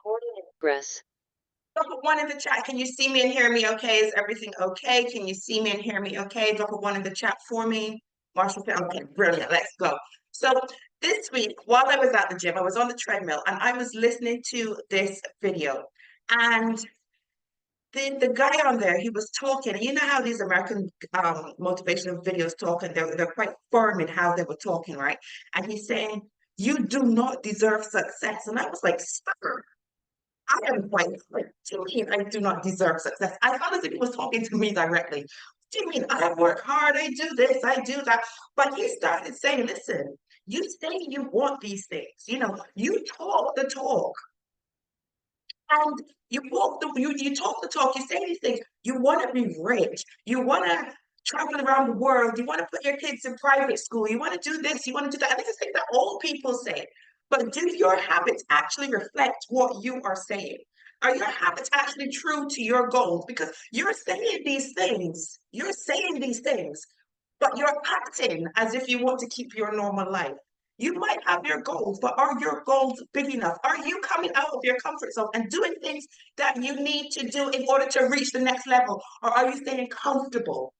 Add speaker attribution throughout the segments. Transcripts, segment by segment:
Speaker 1: Recording in progress.
Speaker 2: Drop a one in the chat. Can you see me and hear me okay? Is everything okay? Can you see me and hear me okay? Drop a one in the chat for me. Marshall, okay, brilliant. Let's go. So this week, while I was at the gym, I was on the treadmill and I was listening to this video. And the guy on there, he was talking. And you know how these American motivational videos talk, and they're quite firm in how they were talking, right? And he's saying, "You do not deserve success." And I was like, "Sir, I am quite like, do you mean I do not deserve success?" I felt as if he was talking to me directly. Do you mean I work hard, I do this, I do that? But he started saying, listen, you say you want these things, you talk the talk and you talk the talk, you say these things, you want to be rich, you want to travel around the world, you want to put your kids in private school, you want to do this, you want to do that. And this is things that old people say. But do your habits actually reflect what you are saying? Are your habits actually true to your goals? Because you're saying these things, but you're acting as if you want to keep your normal life. You might have your goals, but are your goals big enough? Are you coming out of your comfort zone and doing things that you need to do in order to reach the next level? Or are you staying comfortable?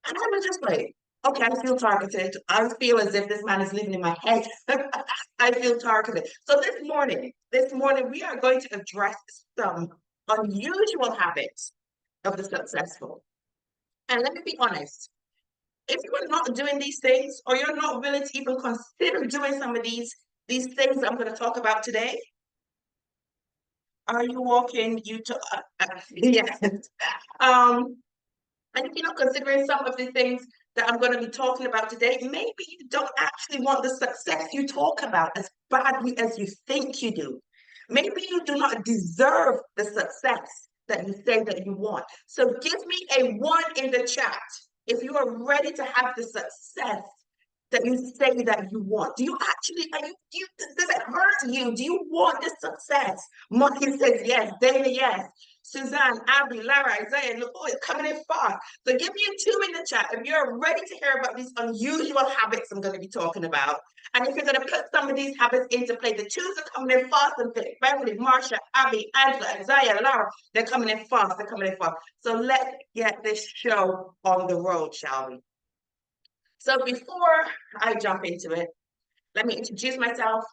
Speaker 2: And I was just like, okay, I feel targeted. I feel as if this man is living in my head. I feel targeted. So this morning, we are going to address some unusual habits of the successful. And let me be honest, if you are not doing these things, or you're not willing to even consider doing some of these things I'm going to talk about today, are you walking you to yes. Um, and if you're not considering some of the things that I'm going to be talking about today, maybe you don't actually want the success you talk about as badly as you think you do. Maybe you do not deserve the success that you say that you want. So give me a one in the chat if you are ready to have the success that you say that you want. Do you actually, does it hurt you? Do you want the success? Monkey says yes, Dana, yes. Suzanne, Abby, Lara, Isaiah, look, oh, it's coming in fast. So give me a two in the chat if you're ready to hear about these unusual habits I'm going to be talking about. And if you're going to put some of these habits into play, the twos are coming in fast and thick. Beverly, Marsha, Abby, Angela, Isaiah, Lara, they're coming in fast. They're coming in fast. So let's get this show on the road, shall we? So before I jump into it, let me introduce myself.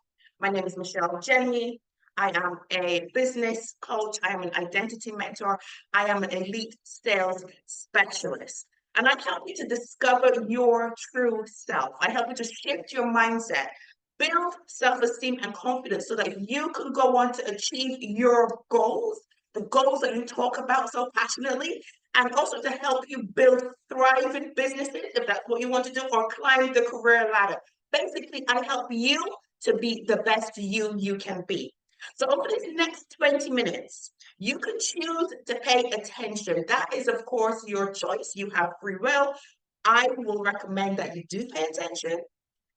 Speaker 2: My name is Michelle Jenny. I am a business coach. I am an identity mentor. I am an elite sales specialist. And I help you to discover your true self. I help you to shift your mindset, build self-esteem and confidence so that you can go on to achieve your goals, the goals that you talk about so passionately, and also to help you build thriving businesses if that's what you want to do, or climb the career ladder. Basically, I help you to be the best you can be. So over these next 20 minutes, you can choose to pay attention. That is, of course, your choice. You have free will. I will recommend that you do pay attention.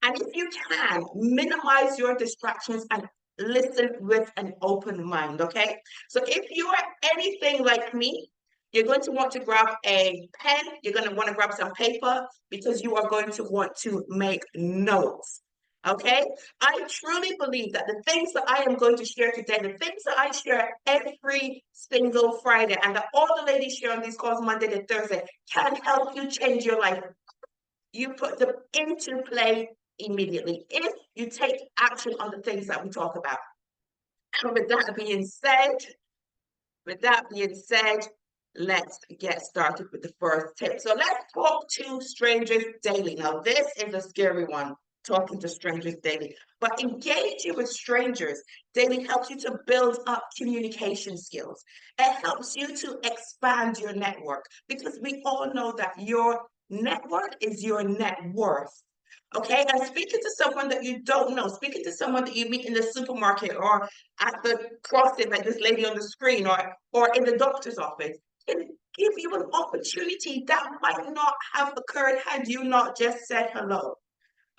Speaker 2: And if you can, minimize your distractions and listen with an open mind, okay? So if you are anything like me, you're going to want to grab a pen, you're going to want to grab some paper because you are going to want to make notes. Okay, I truly believe that the things that I am going to share today, the things that I share every single Friday, and that all the ladies share on these calls Monday to Thursday, can help you change your life. You put them into play immediately if you take action on the things that we talk about. And with that being said, let's get started with the first tip. So let's talk to strangers daily. Now, this is a scary one, talking to strangers daily. But engaging with strangers daily helps you to build up communication skills. It helps you to expand your network because we all know that your network is your net worth. Okay, and speaking to someone that you don't know, speaking to someone that you meet in the supermarket or at the crossing, like this lady on the screen, or in the doctor's office, can give you an opportunity that might not have occurred had you not just said hello.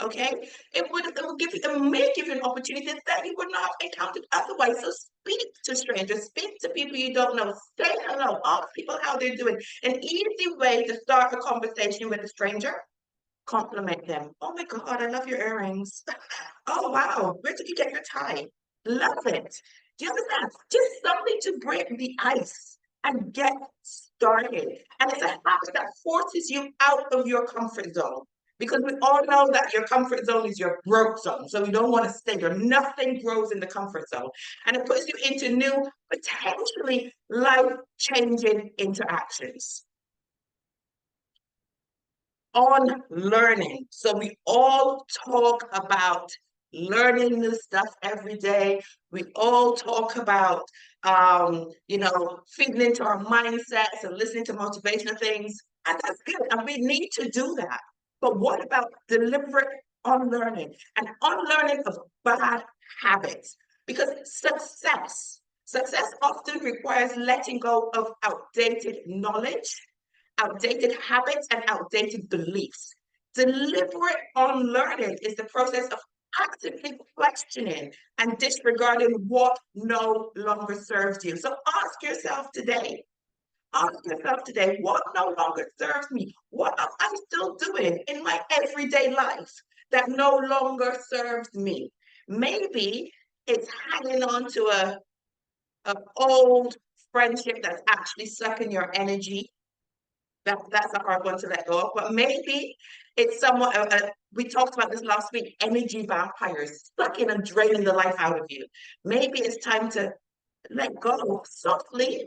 Speaker 2: Okay, it may give you an opportunity that you would not have encountered otherwise. So speak to strangers, speak to people you don't know, say hello, ask people how they're doing. An easy way to start a conversation with a stranger: compliment them. Oh my God, I love your earrings. Oh wow, where did you get your tie? Love it. Do you understand? Just something to break the ice and get started. And it's a habit that forces you out of your comfort zone. Because we all know that your comfort zone is your growth zone. So we don't want to stay there. Nothing grows in the comfort zone. And it puts you into new, potentially life-changing interactions. On learning. So we all talk about learning new stuff every day. We all talk about, feeding into our mindsets and listening to motivational things. And that's good. And we need to do that. But what about deliberate unlearning and unlearning of bad habits? Because success often requires letting go of outdated knowledge, outdated habits, and outdated beliefs. Deliberate unlearning is the process of actively questioning and disregarding what no longer serves you. So ask yourself today, what no longer serves me? What am I still doing in my everyday life that no longer serves me? Maybe it's hanging on to a old friendship that's actually sucking your energy. That's a hard one to let go of. But maybe it's somewhat, we talked about this last week, energy vampires sucking and draining the life out of you. Maybe it's time to let go softly,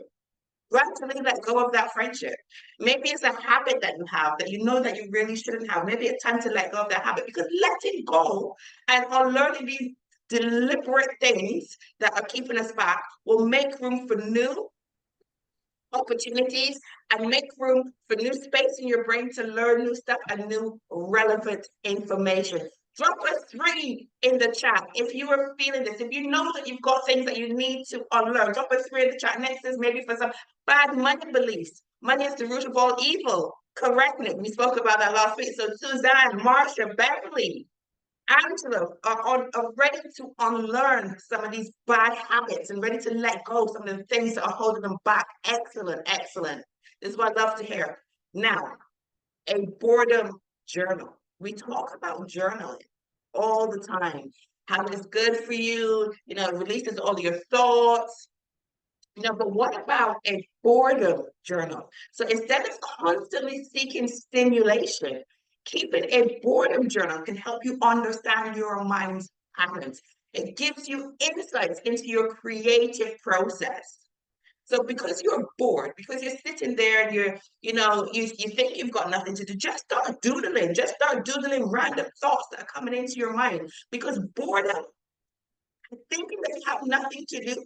Speaker 2: gradually let go of that friendship. Maybe it's a habit that you have that you know that you really shouldn't have. Maybe it's time to let go of that habit, because letting go and unlearning these deliberate things that are keeping us back will make room for new opportunities and make room for new space in your brain to learn new stuff and new relevant information. Drop a 3 in the chat if you are feeling this. If you know that you've got things that you need to unlearn, drop a 3 in the chat. Next is maybe for some bad money beliefs. Money is the root of all evil. Correctly. We spoke about that last week. So Suzanne, Marsha, Beverly, Angela are ready to unlearn some of these bad habits and ready to let go of some of the things that are holding them back. Excellent, excellent. This is what I love to hear. Now, a boredom journal. We talk about journaling all the time. How it's good for you, it releases all your thoughts. But what about a boredom journal? So instead of constantly seeking stimulation, keeping a boredom journal can help you understand your mind's patterns. It gives you insights into your creative process. So because you're bored, because you're sitting there and you think you've got nothing to do, just start doodling. Just start doodling random thoughts that are coming into your mind. Because boredom, thinking that you have nothing to do,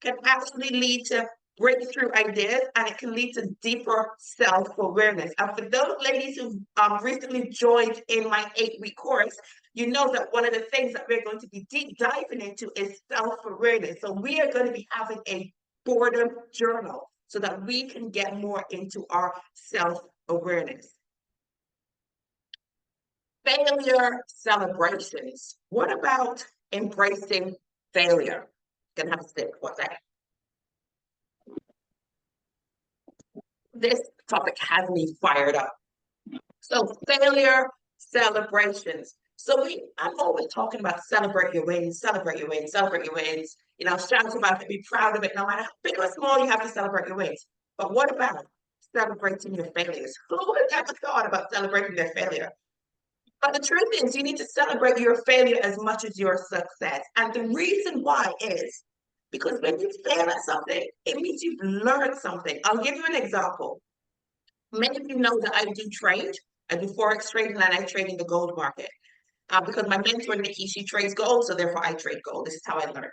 Speaker 2: can actually lead to breakthrough ideas, and it can lead to deeper self-awareness. And for those ladies who recently joined in my 8-week course, you know that one of the things that we're going to be deep diving into is self-awareness. So we are going to be having a boredom journal so that we can get more into our self-awareness. Failure celebrations. What about embracing failure? Gonna have a sip. What's that? This topic has me fired up. So failure celebrations. So I'm always talking about celebrate your wins, celebrate your wins, celebrate your wins. Shout about it, be proud of it. No matter how big or small, you have to celebrate your wins. But what about celebrating your failures? Who would have ever thought about celebrating their failure? But the truth is, you need to celebrate your failure as much as your success. And the reason why is because when you fail at something, it means you've learned something. I'll give you an example. Many of you know that I do trade. I do Forex trading, and I trade in the gold market. Because my mentor, Nikki, she trades gold, so therefore I trade gold. This is how I learned.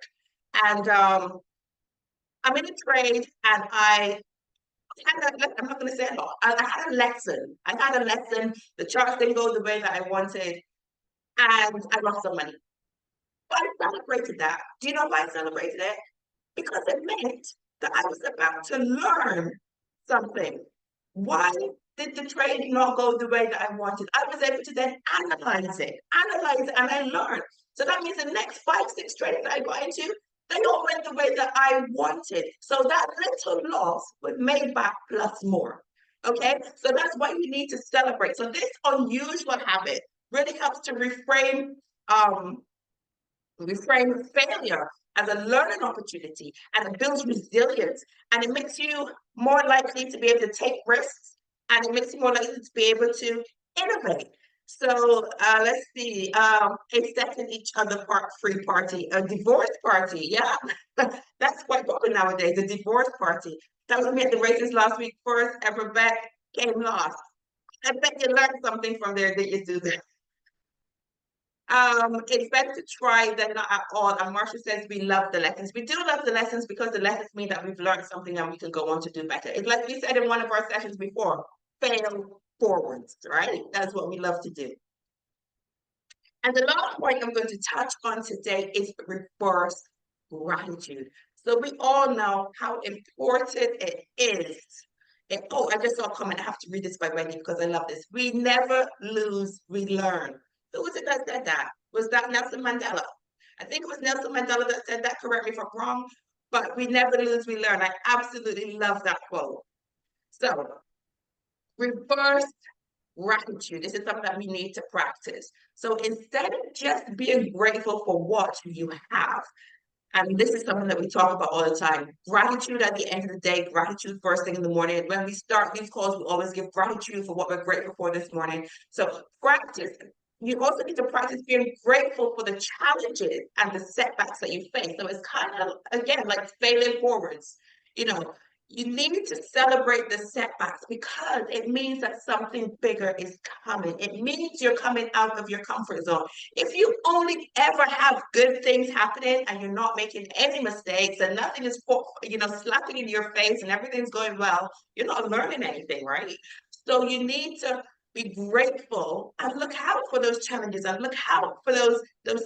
Speaker 2: And I'm in a trade, and I'm not going to say a lot. I had a lesson. The charts didn't go the way that I wanted, and I lost some money. But I celebrated that. Do you know why I celebrated it? Because it meant that I was about to learn something. Why did the trade not go the way that I wanted? I was able to then analyze it, and I learned. So that means the next 5-6 trades that I got into, they all went the way that I wanted. So that little loss was made back plus more. Okay, so that's why we need to celebrate. So this unusual habit really helps to reframe failure as a learning opportunity, and it builds resilience, and it makes you more likely to be able to take risks, and it makes you more likely to be able to innovate. So let's see, a second each other part free party, a divorce party. Yeah, that's quite popular nowadays, a divorce party. That was me at the races last week. First ever bet, came last. I bet you learned something from there that you do that. It's better to try than not at all. And Marcia says we love the lessons. We do love the lessons because the lessons mean that we've learned something and we can go on to do better. It's like we said in one of our sessions before, fail forwards, right? That's what we love to do. And the last point I'm going to touch on today is reverse gratitude. So we all know how important it is. Oh, I just saw a comment. I have to read this by Wendy because I love this. We never lose, we learn. Who was it that said that? Was that Nelson Mandela? I think it was Nelson Mandela that said that. Correct me if I'm wrong. But we never lose, we learn. I absolutely love that quote. So, reverse gratitude. This is something that we need to practice. So instead of just being grateful for what you have, and this is something that we talk about all the time. Gratitude at the end of the day, gratitude first thing in the morning. When we start these calls, we always give gratitude for what we're grateful for this morning. So practice. You also need to practice being grateful for the challenges and the setbacks that you face. So it's kind of, again, like failing forwards. You know, you need to celebrate the setbacks because it means that something bigger is coming. It means you're coming out of your comfort zone. If you only ever have good things happening and you're not making any mistakes and nothing is, slapping in your face and everything's going well, you're not learning anything, right? So you need to be grateful and look out for those challenges and look out for those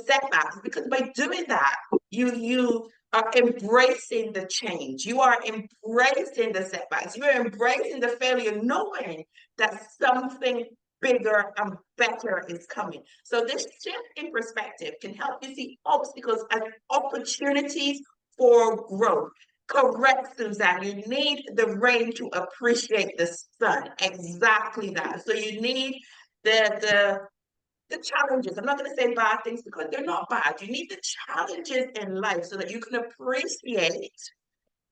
Speaker 2: setbacks, because by doing that, you are embracing the change. You are embracing the setbacks. You are embracing the failure, knowing that something bigger and better is coming. So this shift in perspective can help you see obstacles as opportunities for growth. Correct, Suzanne. You need the rain to appreciate the sun. Exactly that. So you need the challenges. I'm not going to say bad things because they're not bad. You need the challenges in life so that you can appreciate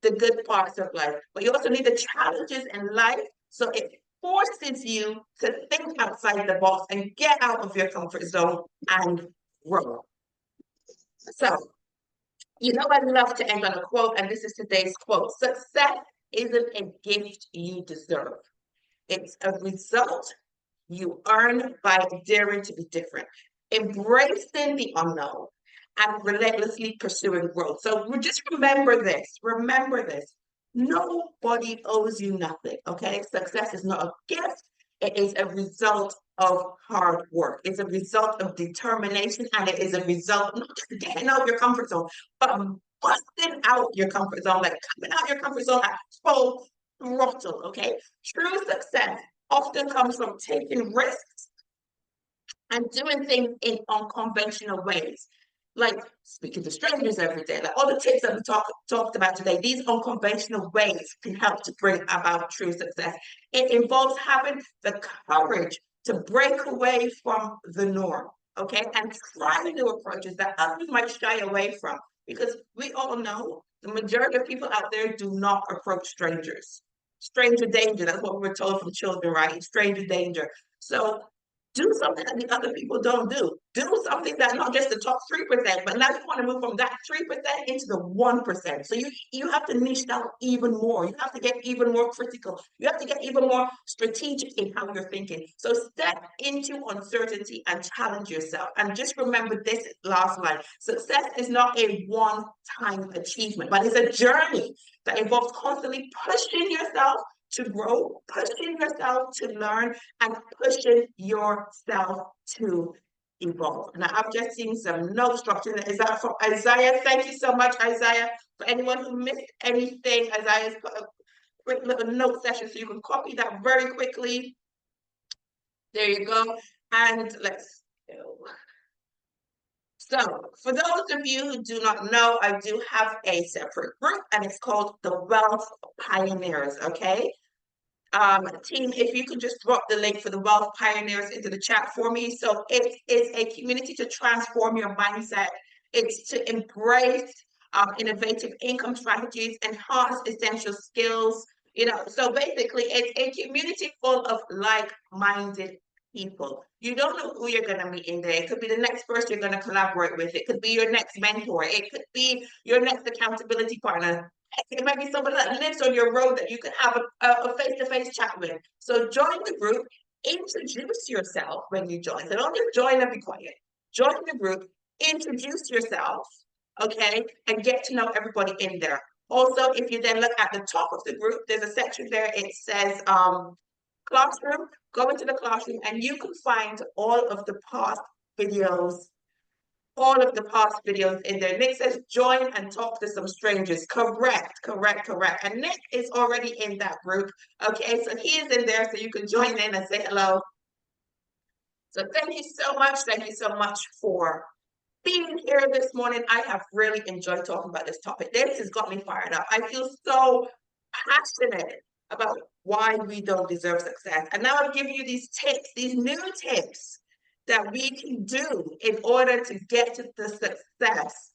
Speaker 2: the good parts of life. But you also need the challenges in life so it forces you to think outside the box and get out of your comfort zone and grow. So, I love to end on a quote, and this is today's quote. Success isn't a gift you deserve. It's a result you earn by daring to be different, embracing the unknown, and relentlessly pursuing growth. So just remember this. Remember this. Nobody owes you nothing, okay? Success is not a gift. It is a result of hard work. It's a result of determination, and it is a result not just getting out of your comfort zone, but busting out your comfort zone, like coming out your comfort zone at full throttle, okay? True success often comes from taking risks and doing things in unconventional ways, like speaking to strangers every day. Like all the tips that we talked about today, these unconventional ways can help to bring about true success. It involves having the courage to break away from the norm, okay, and try new approaches that others might shy away from, because we all know the majority of people out there do not approach strangers. Stranger danger, that's what we were told from children, right? Stranger danger. So do something that the other people don't do. Do something that not just the top 3%, but now you want to move from that 3% into the 1%. So you have to niche down even more. You have to get even more critical. You have to get even more strategic in how you're thinking. So step into uncertainty and challenge yourself. And just remember this last line. Success is not a one-time achievement, but it's a journey that involves constantly pushing yourself to grow, pushing yourself to learn, and pushing yourself to evolve. Now, I've just seen some note structure. Is that from Isaiah? Thank you so much, Isaiah. For anyone who missed anything, Isaiah's put a quick little note session, so you can copy that very quickly. There you go. And let's go. So, for those of you who do not know, I do have a separate group, and it's called the Wealth Pioneers, okay? Team, if you could just drop the link for the Wealth Pioneers into the chat for me. So it is a community to transform your mindset. It's to embrace innovative income strategies, enhance essential skills. You know, so basically, it's a community full of like-minded people. You don't know who you're going to meet in there. It could be the next person you're going to collaborate with. It could be your next mentor. It could be your next accountability partner. It might be somebody that lives on your road that you can have a face-to-face chat with. So join the group, introduce yourself when you join. So don't just join and be quiet. Join the group, introduce yourself, okay, and get to know everybody in there. Also, if you then look at the top of the group, there's a section there, it says classroom. Go into the classroom and you can find all of the past videos, in there. Nick says, join and talk to some strangers. Correct. And Nick is already in that group. Okay, so he is in there, so you can join in and say hello. So thank you so much. Thank you so much for being here this morning. I have really enjoyed talking about this topic. This has got me fired up. I feel so passionate about why we don't deserve success. And now I've given you these tips, these new tips that we can do in order to get to the success,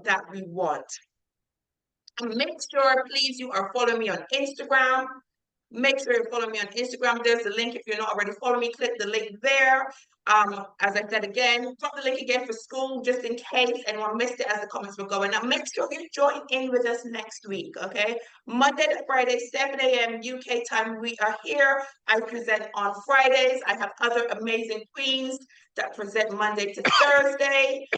Speaker 2: that we want. And make sure, please, you are following me on Instagram. Make sure you're following me on Instagram. There's the link. If you're not already following me, click the link there. As I said again, drop the link again for school, just in case anyone missed it as the comments were going. Now, make sure you join in with us next week, okay? Monday to Friday, 7 a.m. UK time, we are here. I present on Fridays. I have other amazing queens that present Monday to Thursday.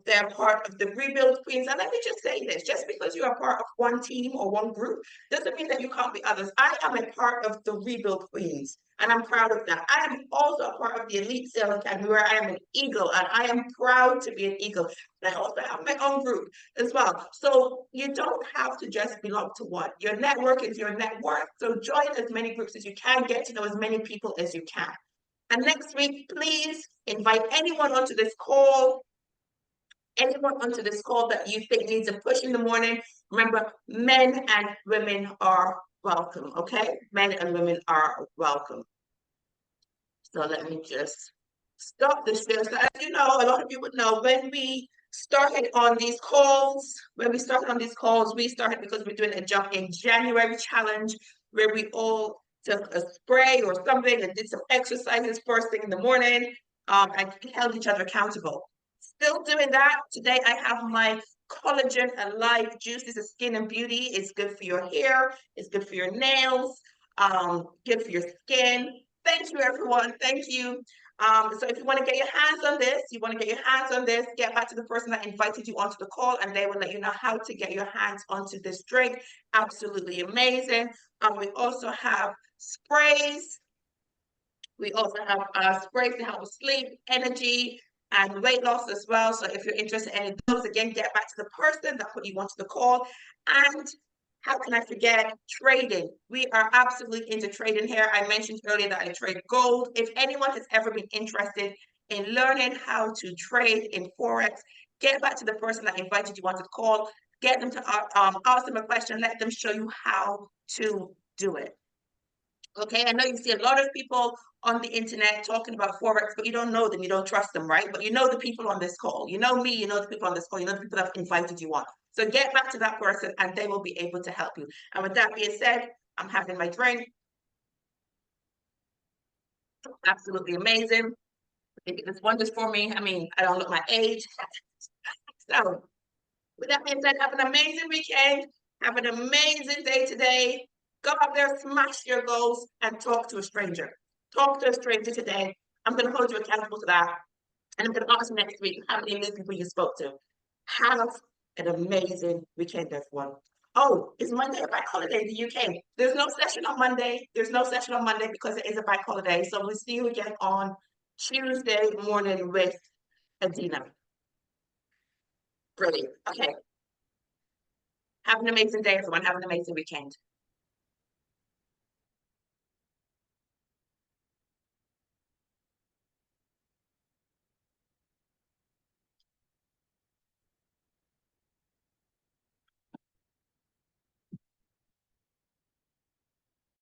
Speaker 2: They're part of the Rebuild Queens. And let me just say this, just because you are part of one team or one group, doesn't mean that you can't be others. I am a part of the Rebuild Queens, and I'm proud of that. I am also a part of the Elite Sales Academy, where I am an Eagle, and I am proud to be an Eagle. And I also have my own group as well. So you don't have to just belong to one. Your network is your net worth. So join as many groups as you can, get to know as many people as you can. And next week, please invite anyone onto this call that you think needs a push in the morning. Remember, men and women are welcome, okay? Men and women are welcome. So let me just stop this there. So as you know, a lot of you would know, when we started on these calls, we started because we're doing a Jump in January challenge, where we all took a spray or something and did some exercises first thing in the morning, and held each other accountable. Still doing that. Today I have my collagen alive juice. This is skin and beauty. It's good for your hair. It's good for your nails. Good for your skin. Thank you, everyone. Thank you. So if you want to get your hands on this, get back to the person that invited you onto the call, and they will let you know how to get your hands onto this drink. Absolutely amazing. We also have sprays. We also have sprays to help with sleep, energy, and weight loss as well. So if you're interested in any of those, again, get back to the person that put you onto the call. And how can I forget trading? We are absolutely into trading here. I mentioned earlier that I trade gold. If anyone has ever been interested in learning how to trade in Forex, get back to the person that invited you onto the call. Get them to ask them a question. Let them show you how to do it. Okay, I know you see a lot of people on the internet talking about Forex, but you don't know them, you don't trust them, right? But you know the people on this call. You know me, you know the people on this call, you know the people that have invited you on. So get back to that person and they will be able to help you. And with that being said, I'm having my drink. Absolutely amazing. I think it does wonders for me. I mean, I don't look my age. So with that being said, have an amazing weekend. Have an amazing day today. Go out there, smash your goals, and talk to a stranger. Talk to a stranger today. I'm going to hold you accountable to that. And I'm going to ask you next week how many new people you spoke to. Have an amazing weekend, everyone. Oh, is Monday a bank holiday in the UK? There's no session on Monday. Because it is a bank holiday. So we'll see you again on Tuesday morning with Adina. Brilliant. Okay. Have an amazing day, everyone. Have an amazing weekend.